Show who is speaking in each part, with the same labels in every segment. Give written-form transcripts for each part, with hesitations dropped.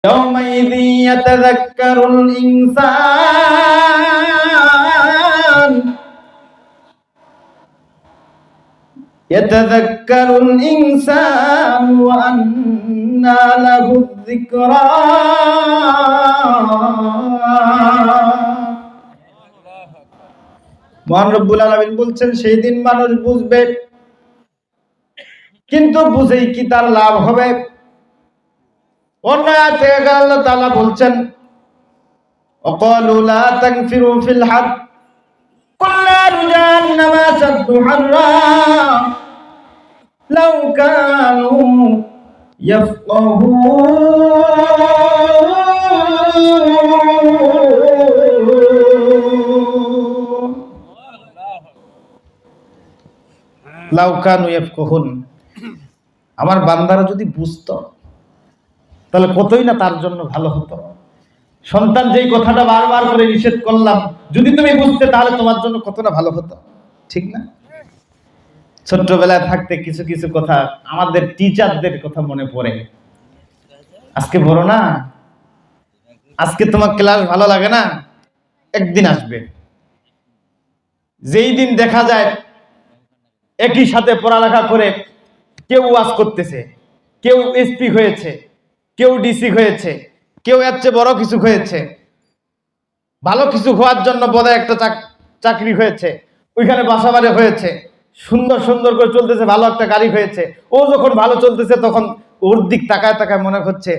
Speaker 1: يومئذ يتذكر الإنسان وأنى له الذكرى মহান রব্বুল আলামিন বলছেন সেই দিন মানুষ বুঝবে, কিন্তু বুঝেই কি তার লাভ হবে? অন্য আয়াতে আল্লাহ তাআলা বলছেন وقالوا لا تنفروا في الحرب قل نار جهنم أشد حرا لو كانوا يفقهون লাউ কানু ইয়াফকাহুন। আমার বান্দারা যদি বুঝতো তাহলে কতই না তার জন্য ভালো হতো। সন্তান যেই কথাটা বারবার করে নিষেধ করলাম, যদি তুমি বুঝতে তাহলে তোমার জন্য কতটা ভালো হতো, ঠিক না? ছোট্টবেলায় থাকতে কিছু কিছু কথা আমাদের টিচারদের কথা মনে পড়ে। আজকে বড় না, আজকে তোমার ক্লাস ভালো লাগে না, একদিন আসবে যেই দিন দেখা যায় একই সাথে পড়ালেখা করে কেউ ওয়াজ করতেছে, কেউ এসপি হয়েছে, কেউ ডিসি হয়েছে, কেউ এর চেয়ে বড় কিছু হয়েছে, ভালো কিছু হওয়ার জন্য বোধহয় একটা চাকরি হয়েছে, ওইখানে বাসা বাড়ি হয়েছে, সুন্দর সুন্দর করে চলতেছে, ভালো একটা গাড়ি হয়েছে। ও যখন ভালো চলতেছে তখন ওর দিক তাকায় তাকায় মনে হচ্ছে,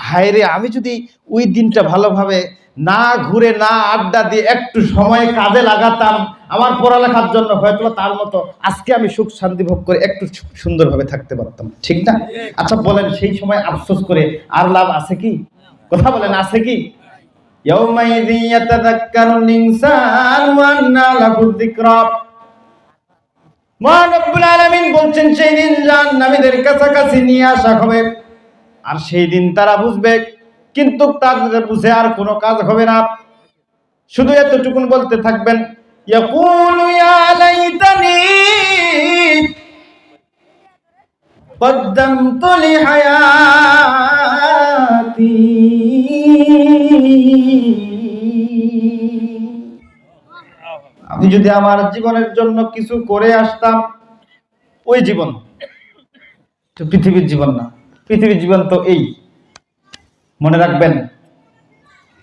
Speaker 1: হায় রে, আমি যদি ওই দিনটা ভালোভাবে না ঘুরে না আড্ডা দিয়ে একটু সময় কাজে লাগাতাম আমার পড়ালেখার জন্য, হয়তো তার মতো আজকে আমি সুখ শান্তি ভোগ করে একটু সুন্দরভাবে থাকতে পারতাম, ঠিক না? আচ্ছা বলেন, সেই সময় আফসোস করে আর লাভ আছে কি? কথা বলেন, আছে কি? ইয়াউমাইযি ইয়াতাযাক্কারুল ইনসানু ওয়া আন্না লাহু যিকরা। মহান রব্বুল আলামিন বলছেন সেই দিন জাহান্নামীদের কাছাকাছি নিয়ে আসা হবে, আর সেই দিন তারা বুঝবে, কিন্তু তাদের বুঝে আর কোনো কাজ হবে না। শুধু এতটুকুন বলতে থাকবেন, ইয়াকুলু ইয়া লাইতানি কদ্দামতু লিহায়াতি। আমি যদি আমার জীবনের জন্য কিছু করে আসতাম। ওই জীবন তো পৃথিবীর জীবন না, পৃথিবীর জীবন তো এই, মনে রাখবেন।